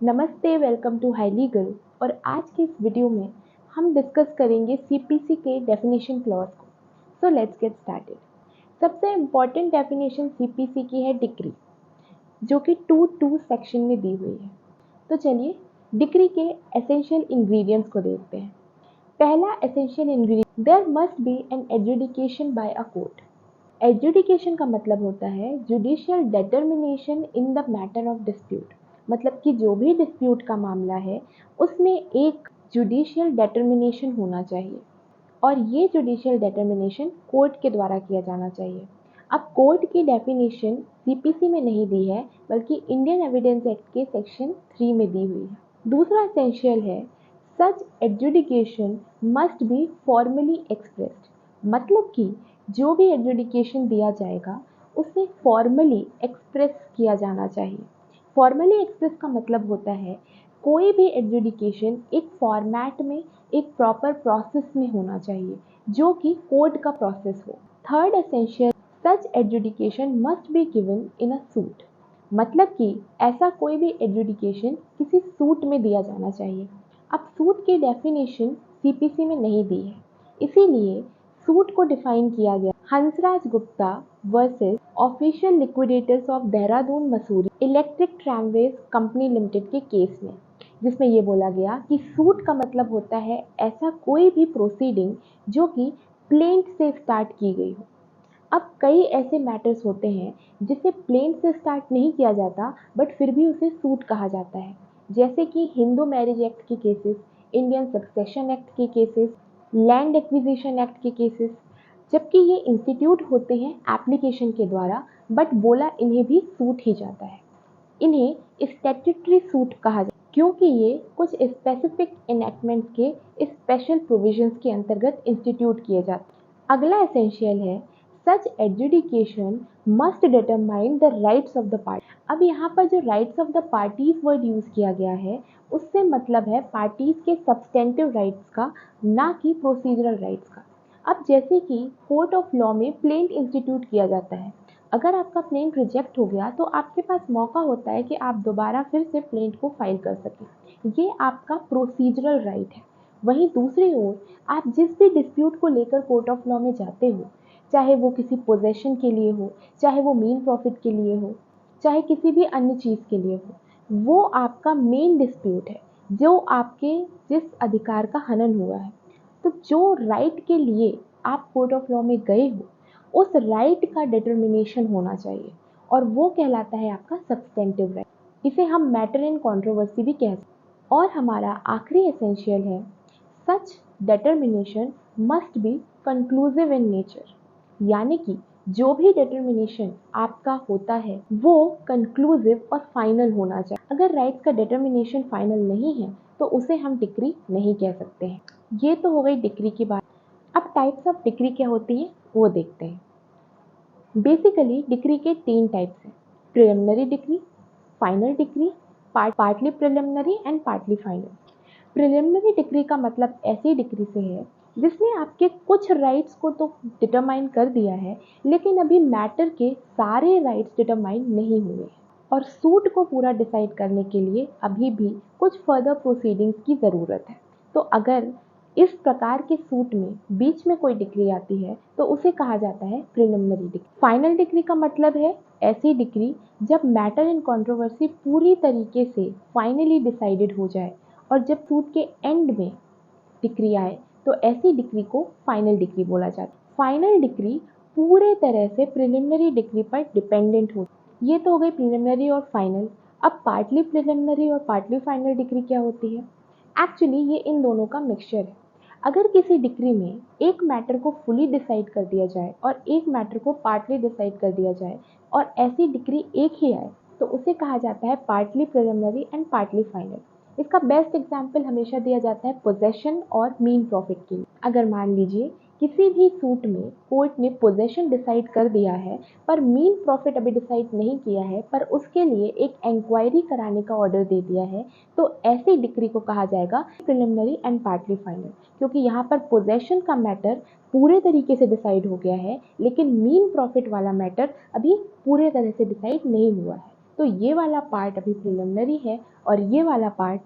नमस्ते, welcome to high legal. और आज के इस वीडियो में हम डिस्कस करेंगे सीपीसी के डेफिनेशन क्लॉज को। So let's get started. सबसे इम्पॉर्टेंट डेफिनेशन सीपीसी की है डिक्री, जो कि 2.2 सेक्शन में दी हुई है। तो चलिए डिक्री के एसेंशियल इंग्रेडिएंट्स को देखते हैं। पहला essential ingredient, there must be an adjudication by a court. Adjudication का मतलब होता है judicial determination in the matter of dispute. मतलब कि जो भी डिस्प्यूट का मामला है उसमें एक जुडिशियल डिटर्मिनेशन होना चाहिए और ये जुडिशियल डिटर्मिनेशन कोर्ट के द्वारा किया जाना चाहिए। अब कोर्ट की डेफिनेशन सीपीसी में नहीं दी है बल्कि इंडियन एविडेंस एक्ट के सेक्शन 3 में दी हुई है। दूसरा एसेंशियल है such adjudication must be formally expressed. मतलब कि जो भी एडजुडिकेशन दिया जाएगा उसे फॉर्मली एक्सप्रेस किया जाना चाहिए। फॉर्मली एक्सप्रेस का मतलब होता है कोई भी एडजुडिकेशन एक फॉर्मेट में, एक प्रॉपर प्रोसेस में होना चाहिए जो कि कोर्ट का प्रोसेस हो। Third essential, such adjudication must be given in a suit. मतलब कि ऐसा कोई भी एडजुडिकेशन किसी सूट में दिया जाना चाहिए। अब सूट की डेफिनेशन सीपीसी में नहीं दी है, इसीलिए सूट को डिफाइन किया गया Hansraj Gupta versus official liquidators of Dehradun Mussoorie electric tramways company limited के केस में, जिसमें ये बोला गया कि सूट का मतलब होता है ऐसा कोई भी प्रोसीडिंग जो कि प्लेंट से स्टार्ट की गई हो। अब कई ऐसे मैटर्स होते हैं जिसे प्लेंट से स्टार्ट नहीं किया जाता बट फिर भी उसे सूट कहा जाता है, जैसे कि हिंदू मैरिज एक्ट के केसेस, इंडियन सक्सेशन एक्ट के केसेस, लैंड एक्विजिशन एक्ट के केसेस। जबकि ये इंस्टीट्यूट होते हैं एप्लीकेशन के द्वारा बट बोला इन्हें भी सूट ही जाता है। इन्हें स्टैट्यूटरी सूट कहा जाता है क्योंकि ये कुछ स्पेसिफिक इनैक्टमेंट्स के स्पेशल प्रोविजंस के अंतर्गत इंस्टीट्यूट किए जाते हैं। अगला एसेंशियल है such adjudication must determine the rights of the party. अब यहाँ पर जो rights of the parties word use किया गया है उससे मतलब है पार्टीज के सब्सटेंटिव राइट्स का, ना कि प्रोसीजरल राइट्स का। अब जैसे कि कोर्ट ऑफ लॉ में प्लेंट इंस्टीट्यूट किया जाता है, अगर आपका प्लेंट रिजेक्ट हो गया तो आपके पास मौका होता है कि आप दोबारा फिर से प्लेंट को फाइल कर सकें। ये आपका प्रोसीजरल राइट है। वहीं दूसरी ओर आप जिस भी डिस्प्यूट को लेकर कोर्ट ऑफ लॉ में जाते हो, चाहे वो किसी पोजेशन के लिए हो, चाहे वो मीन प्रॉफिट के लिए हो, चाहे किसी भी अन्य चीज़ के लिए हो, वो आपका मेन डिस्प्यूट है जो आपके जिस अधिकार का हनन हुआ है। तो जो राइट के लिए आप कोर्ट ऑफ लॉ में गए हो उस राइट का डिटर्मिनेशन होना चाहिए और वो कहलाता है आपका सब्सटेंटिव राइट। इसे हम मैटर इन कंट्रोवर्सी भी कह सकते हैं। और हमारा आखिरी एसेंशियल है such determination must be conclusive in nature. यानी कि जो भी डिटर्मिनेशन आपका होता है वो कंक्लूसिव और फाइनल होना चाहिए। अगर राइट्स का डिटर्मिनेशन फाइनल नहीं है तो उसे हम डिक्री नहीं कह सकते हैं। ये तो हो गई डिक्री की बात। अब टाइप्स ऑफ डिक्री क्या होती है वो देखते हैं। बेसिकली डिक्री के 3 टाइप्स हैं, preliminary decree, final decree, partly preliminary and partly final. Preliminary decree का मतलब ऐसी डिक्री से है जिसने आपके कुछ राइट्स को तो डिटरमाइन कर दिया है लेकिन अभी मैटर के सारे राइट्स डिटरमाइन नहीं हुए हैं और सूट को पूरा डिसाइड करने के लिए अभी भी कुछ फर्दर प्रोसीडिंग्स की ज़रूरत है। तो अगर इस प्रकार के सूट में बीच में कोई डिक्री आती है तो उसे कहा जाता है प्रिलिमिनरी डिक्री। फाइनल डिक्री का मतलब है ऐसी डिक्री जब मैटर इन कंट्रोवर्सी पूरी तरीके से फाइनली डिसाइडेड हो जाए और जब सूट के एंड में डिक्री आए तो ऐसी डिक्री को फाइनल डिक्री बोला जाता है। फाइनल डिक्री पूरे तरह से प्रिलिमिनरी डिक्री पर डिपेंडेंट होती है। ये तो हो गई प्रिलिमिनरी और फाइनल। अब पार्टली प्रिलिमिनरी और पार्टली फाइनल डिक्री क्या होती है? एक्चुअली ये इन दोनों का मिक्सचर है। अगर किसी डिक्री में एक मैटर को फुली डिसाइड कर दिया जाए और एक मैटर को पार्टली डिसाइड कर दिया जाए और ऐसी डिक्री एक ही आए तो उसे कहा जाता है partly preliminary and partly final. इसका बेस्ट एग्जाम्पल हमेशा दिया जाता है पोजेशन और मीन प्रॉफिट के लिए। अगर मान लीजिए किसी भी सूट में कोर्ट ने पोजेशन डिसाइड कर दिया है पर मीन प्रॉफिट अभी डिसाइड नहीं किया है पर उसके लिए एक इंक्वायरी कराने का ऑर्डर दे दिया है तो ऐसी डिक्री को कहा जाएगा प्रिलिमिनरी एंड पार्टली फाइनल, क्योंकि यहाँ पर पोजेशन का मैटर पूरे तरीके से डिसाइड हो गया है लेकिन मीन प्रॉफिट वाला मैटर अभी पूरे तरह से डिसाइड नहीं हुआ है। तो ये वाला पार्ट अभी प्रिलिमिनरी है और ये वाला पार्ट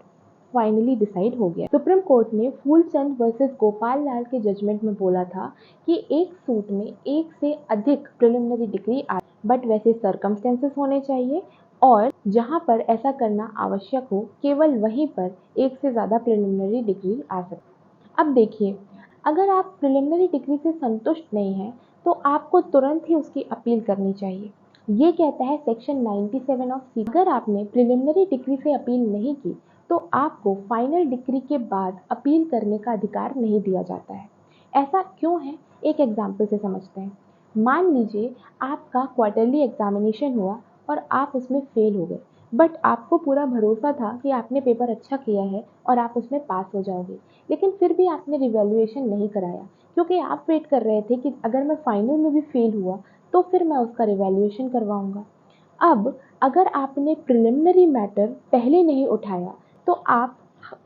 फाइनली डिसाइड हो गया। सुप्रीम कोर्ट ने फूलचंद वर्सेस गोपाल लाल के जजमेंट में बोला था कि एक सूट में एक से अधिक प्रिलिमिनरी डिग्री आ, बट वैसे सर्कमस्टेंसेस होने चाहिए और जहां पर ऐसा करना आवश्यक हो केवल वहीं पर एक से ज़्यादा प्रिलिमिनरी डिग्री आ सकती। अब देखिए, अगर आप प्रिलिमिनरी डिग्री से संतुष्ट नहीं हैं तो आपको तुरंत ही उसकी अपील करनी चाहिए। ये कहता है सेक्शन 97 ऑफ सी। अगर आपने प्रिलिमिनरी डिग्री से अपील नहीं की तो आपको फाइनल डिग्री के बाद अपील करने का अधिकार नहीं दिया जाता है। ऐसा क्यों है, एक एग्जाम्पल से समझते हैं। मान लीजिए आपका क्वार्टरली एग्जामिनेशन हुआ और आप उसमें फेल हो गए, बट आपको पूरा भरोसा था कि आपने पेपर अच्छा किया है और आप उसमें पास हो जाओगे, लेकिन फिर भी आपने रिवैल्यूएशन नहीं कराया क्योंकि आप वेट कर रहे थे कि अगर मैं फाइनल में भी फेल हुआ तो फिर मैं उसका रिवैल्यूएशन करवाऊंगा। अब अगर आपने प्रिलिमिनरी मैटर पहले नहीं उठाया तो आप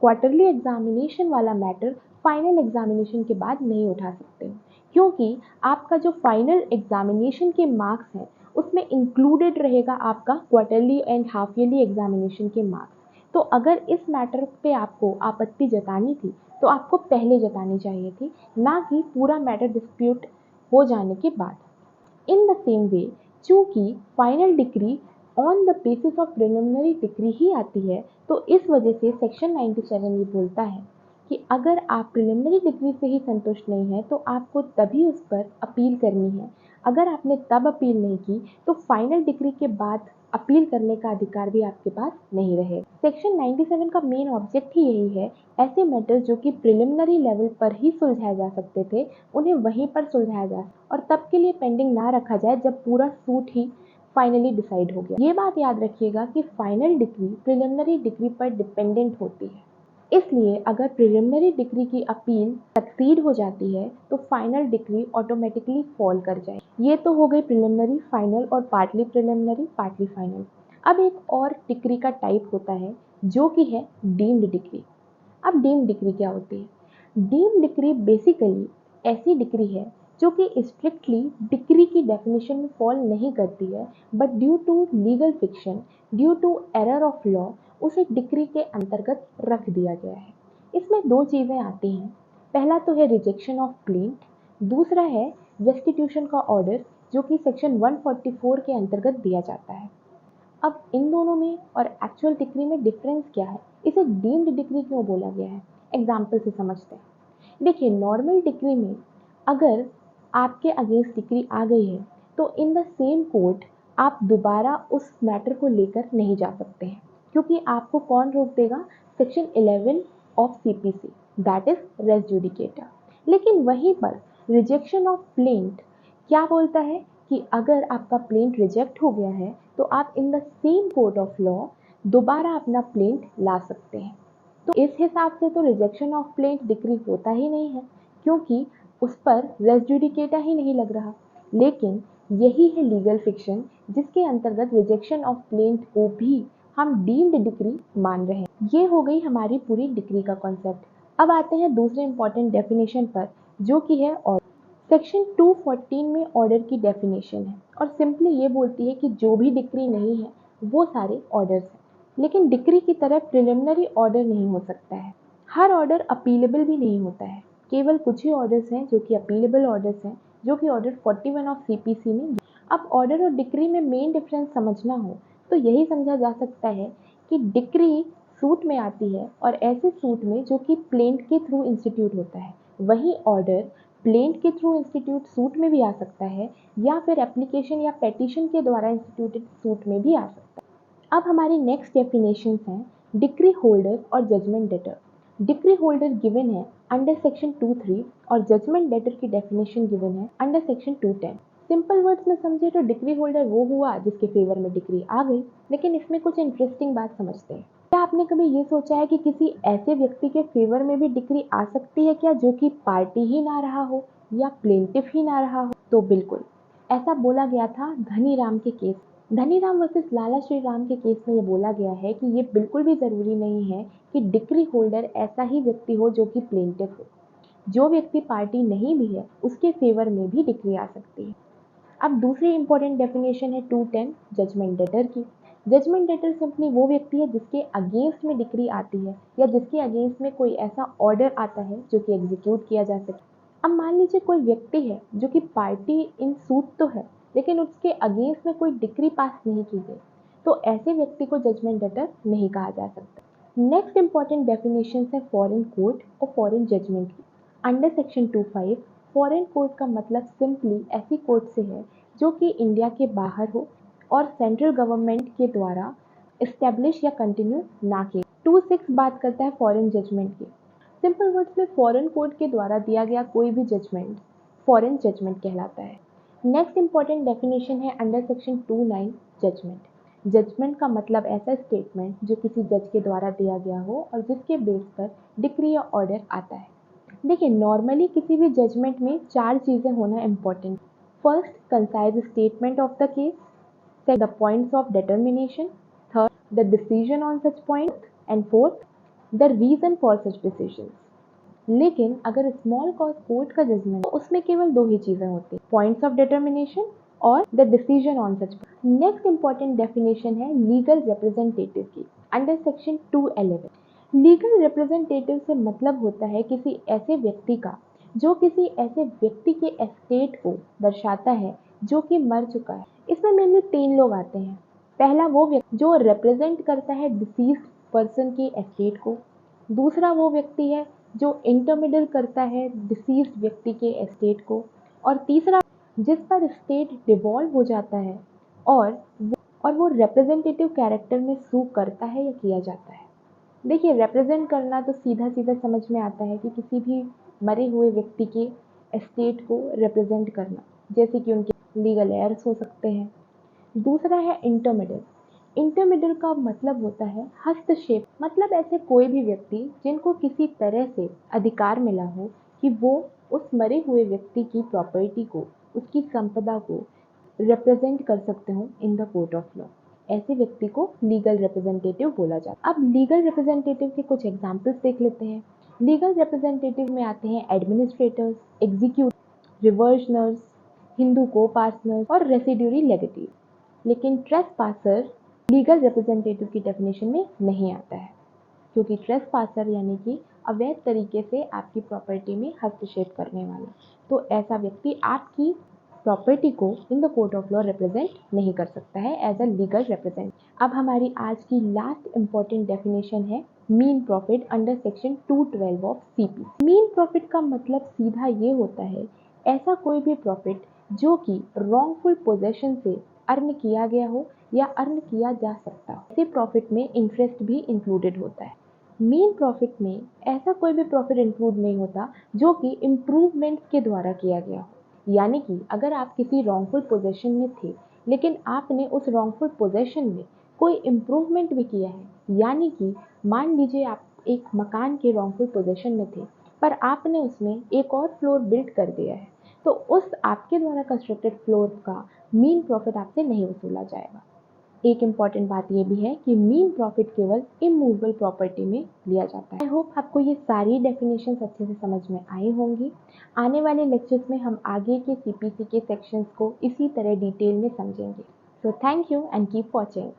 क्वार्टरली एग्जामिनेशन वाला मैटर फाइनल एग्जामिनेशन के बाद नहीं उठा सकते, क्योंकि आपका जो फाइनल एग्जामिनेशन के मार्क्स हैं उसमें इंक्लूडेड रहेगा आपका quarterly and half yearly examination के मार्क्स। तो अगर इस मैटर पे आपको आपत्ति जतानी थी तो आपको पहले जतानी चाहिए थी, ना कि पूरा मैटर डिस्प्यूट हो जाने के बाद। इन द सेम वे, चूंकि final decree on the basis of preliminary decree ही आती है, तो इस वजह से सेक्शन 97 ये बोलता है कि अगर आप प्रिलिमिनरी डिग्री से ही संतुष्ट नहीं है तो आपको तभी उस पर अपील करनी है। अगर आपने तब अपील नहीं की तो फाइनल डिग्री के बाद अपील करने का अधिकार भी आपके पास नहीं रहे। सेक्शन 97 का मेन ऑब्जेक्ट ही यही है, ऐसे मैटर्स जो कि प्रिलिमिनरी लेवल पर ही सुलझाए जा सकते थे उन्हें वहीं पर सुलझाया जाए और तब के लिए पेंडिंग ना रखा जाए जब पूरा सूट ही फाइनली डिसाइड हो गया। ये बात याद रखिएगा कि फाइनल डिग्री प्रिलिमिनरी डिग्री पर डिपेंडेंट होती है, इसलिए अगर प्रिलिमिनरी डिग्री की अपील सक्सीड हो जाती है तो फाइनल डिग्री ऑटोमेटिकली फॉल कर जाए। ये तो हो गई प्रिलिमिनरी, फाइनल और पार्टली प्रिलिमिनरी पार्टली फाइनल। अब एक और डिग्री का टाइप होता है जो कि है डीम्ड डिग्री। अब डीम्ड डिग्री क्या होती है? डीम्ड डिग्री बेसिकली ऐसी डिग्री है जो कि स्ट्रिक्टली डिग्री की डेफिनेशन में फॉल नहीं करती है, but due to legal fiction, due to error of law उसे डिग्री के अंतर्गत रख दिया गया है। इसमें दो चीज़ें आती हैं, पहला तो है रिजेक्शन ऑफ प्लेंट, दूसरा है रेस्टिट्यूशन का ऑर्डर जो कि सेक्शन 144 के अंतर्गत दिया जाता है। अब इन दोनों में और एक्चुअल डिग्री में डिफरेंस क्या है, इसे डीम्ड डिग्री क्यों बोला गया है, एग्जाम्पल से समझते हैं। देखिए, नॉर्मल डिग्री में अगर आपके अगेंस्ट डिग्री आ गई है तो इन द सेम कोर्ट आप दोबारा उस मैटर को लेकर नहीं जा सकते हैं, क्योंकि आपको कौन रोक देगा? Section 11 of CPC, that is res judicata. लेकिन वहीं पर रिजेक्शन ऑफ प्लेंट क्या बोलता है कि अगर आपका प्लेंट रिजेक्ट हो गया है तो आप in the same court of law दोबारा अपना प्लेंट ला सकते हैं। तो इस हिसाब से तो रिजेक्शन ऑफ प्लेंट डिग्री होता ही नहीं है, क्योंकि उस पर रेस जुडिकेटा ही नहीं लग रहा। लेकिन यही है लीगल फिक्शन जिसके अंतर्गत रिजेक्शन ऑफ प्लेंट को भी हम डीम्ड डिग्री मान रहे हैं। ये हो गई हमारी पूरी डिग्री का कॉन्सेप्ट। अब आते हैं दूसरे इंपॉर्टेंट डेफिनेशन पर जो कि है ऑर्डर। सेक्शन 214 में ऑर्डर की डेफिनेशन है और सिंपली ये बोलती है कि जो भी डिग्री नहीं है वो सारे ऑर्डर्स हैं, लेकिन डिग्री की तरह प्रिलिमिनरी ऑर्डर नहीं हो सकता है। हर ऑर्डर अपीलेबल भी नहीं होता है, केवल कुछ ही ऑर्डर्स हैं जो कि अपीलेबल ऑर्डर्स हैं, जो कि ऑर्डर 41 ऑफ सीपीसी में। अब ऑर्डर और डिग्री में मेन डिफरेंस समझना हो तो यही समझा जा सकता है कि डिग्री सूट में आती है और ऐसे सूट में जो कि प्लेंट के थ्रू इंस्टीट्यूट होता है, वही ऑर्डर प्लेंट के थ्रू इंस्टीट्यूट सूट में भी आ सकता है या फिर एप्लीकेशन या पेटिशन के द्वारा इंस्टीट्यूटेड सूट में भी आ सकता है। अब हमारी नेक्स्ट डेफिनेशन हैं डिक्री होल्डर और judgment debtor. Decree holder given है अंडर सेक्शन 23 और जजमेंट डेटर की डेफिनेशन गिवन है अंडर सेक्शन 210। सिंपल वर्ड्स में समझे तो डिक्री होल्डर वो हुआ जिसके फेवर में डिक्री आ गई, लेकिन इसमें कुछ इंटरेस्टिंग बात समझते हैं। क्या आपने कभी ये सोचा है कि किसी ऐसे व्यक्ति के फेवर में भी डिक्री आ सकती है क्या जो कि पार्टी ही ना रहा हो या प्लेंटिफ ही ना रहा हो? तो बिल्कुल, ऐसा बोला गया था धनीराम के केस। धनीराम वर्सेस लाला श्री राम के केस में ये बोला गया है कि ये बिल्कुल भी ज़रूरी नहीं है कि डिक्री होल्डर ऐसा ही व्यक्ति हो जो कि प्लेंटिफ हो। जो व्यक्ति पार्टी नहीं भी है उसके फेवर में भी डिक्री आ सकती है। अब दूसरी इंपॉर्टेंट डेफिनेशन है 210 जजमेंट डेटर की। जजमेंट डेटर सिंपली वो व्यक्ति है जिसके अगेंस्ट में डिक्री आती है या जिसके अगेंस्ट में कोई ऐसा ऑर्डर आता है जो कि एग्जीक्यूट किया जा सके। अब मान लीजिए कोई व्यक्ति है जो कि पार्टी इन सूट तो है लेकिन उसके अगेंस्ट में कोई डिक्री पास नहीं की गई, तो ऐसे व्यक्ति को जजमेंट डेटर नहीं कहा जा सकता। नेक्स्ट इंपॉर्टेंट डेफिनेशन है फॉरेन कोर्ट और फॉरेन जजमेंट की। अंडर सेक्शन 25 फॉरेन कोर्ट का मतलब सिंपली ऐसी कोर्ट से है जो कि इंडिया के बाहर हो और सेंट्रल गवर्नमेंट के द्वारा इस्टेब्लिश या कंटिन्यू ना किए। 26 बात करता है फॉरेन जजमेंट की। सिंपल वर्ड्स में फॉरेन कोर्ट के द्वारा दिया गया कोई भी जजमेंट फॉरेन जजमेंट कहलाता है। नेक्स्ट इंपॉर्टेंट डेफिनेशन है अंडर सेक्शन 29 जजमेंट। जजमेंट का मतलब ऐसा स्टेटमेंट जो किसी जज के द्वारा दिया गया हो और जिसके बेस पर डिक्री या ऑर्डर आता है। देखिए, नॉर्मली किसी भी जजमेंट में 4 चीज़ें होना important. First, concise statement of the case. Second, the points of determination. Third, the decision on such point. And fourth, the reason for such decision. लेकिन अगर स्मॉल कॉज कोर्ट का जजमेंट तो उसमें केवल 2 ही चीजें होती हैं, पॉइंट्स ऑफ डिटर्मिनेशन और the decision on such. Next important definition है लीगल रिप्रेजेंटेटिव की अंडर सेक्शन 211। लीगल रिप्रेजेंटेटिव से मतलब होता है किसी ऐसे व्यक्ति का जो किसी ऐसे व्यक्ति के एस्टेट को दर्शाता है जो कि मर चुका है। इसमें मेनली 3 लोग आते हैं। पहला वो व्यक्ति जो रिप्रेजेंट करता है डिसीज्ड पर्सन के एस्टेट को। दूसरा वो व्यक्ति है जो इंटरमीडिएट करता है डिसीज्ड व्यक्ति के एस्टेट को। और तीसरा जिस पर एस्टेट डिवॉल्व हो जाता है और वो रिप्रेजेंटेटिव कैरेक्टर में सू करता है या किया जाता है। देखिए, रिप्रेजेंट करना तो सीधा सीधा समझ में आता है कि किसी भी मरे हुए व्यक्ति के एस्टेट को रिप्रेजेंट करना, जैसे कि उनके लीगल एयर्स हो सकते हैं। दूसरा है इंटरमीडिएट। इंटरमीडिएट का मतलब होता है हस्तक्षेप, मतलब ऐसे कोई भी व्यक्ति जिनको किसी तरह से अधिकार मिला हो कि वो उस मरे हुए व्यक्ति की प्रॉपर्टी को, उसकी संपदा को रिप्रेजेंट कर सकते हो in the court of law. ऐसे व्यक्ति को लीगल रिप्रेजेंटेटिव बोला जाता है। अब लीगल रिप्रेजेंटेटिव के कुछ एग्जाम्पल्स देख लेते हैं। लीगल रिप्रेजेंटेटिव में आते हैं एडमिनिस्ट्रेटर्स, एग्जीक्यूटिव, रिवर्सनर्स, हिंदू को पार्टनर्स और रेसिड्यूरी लेगेटीव। लेकिन ट्रेसपासर लीगल रिप्रेजेंटेटिव की डेफिनेशन में नहीं आता है, क्योंकि ट्रेसपासर यानी कि अवैध तरीके से आपकी प्रॉपर्टी में हस्तक्षेप करने वाला, तो ऐसा व्यक्ति आपकी प्रॉपर्टी को in the court of law represent नहीं कर सकता है एज अ लीगल रिप्रेजेंट। अब हमारी आज की लास्ट इंपॉर्टेंट डेफिनेशन है mean profit under section 212 of CPC. Mean profit का मतलब सीधा ये होता है ऐसा कोई भी प्रॉफिट जो कि रॉन्गफुल पोजेशन से अर्न किया गया हो या अर्न किया जा सकता हो। ऐसे प्रॉफिट में इंटरेस्ट भी इंक्लूडेड होता है। मीन प्रॉफिट में ऐसा कोई भी प्रॉफिट इंक्लूड नहीं होता जो कि इम्प्रूवमेंट के द्वारा किया गया हो। यानी कि अगर आप किसी रॉन्गफुल पोजेशन में थे लेकिन आपने उस रॉन्गफुल पोजेशन में कोई इम्प्रूवमेंट भी किया है, यानी कि मान लीजिए आप एक मकान के रॉन्गफुल पोजेशन में थे पर आपने उसमें एक और फ्लोर बिल्ड कर दिया है, तो उस आपके द्वारा कंस्ट्रक्टेड फ्लोर का मीन प्रॉफिट आपसे नहीं वसूला जाएगा। एक इम्पॉर्टेंट बात यह भी है कि मीन प्रॉफिट केवल इमूवेबल प्रॉपर्टी में लिया जाता है। आई होप आपको ये सारी डेफिनेशंस अच्छे से समझ में आई होंगी। आने वाले लेक्चर्स में हम आगे के सीपीसी के सेक्शंस को इसी तरह डिटेल में समझेंगे। So thank you and keep watching.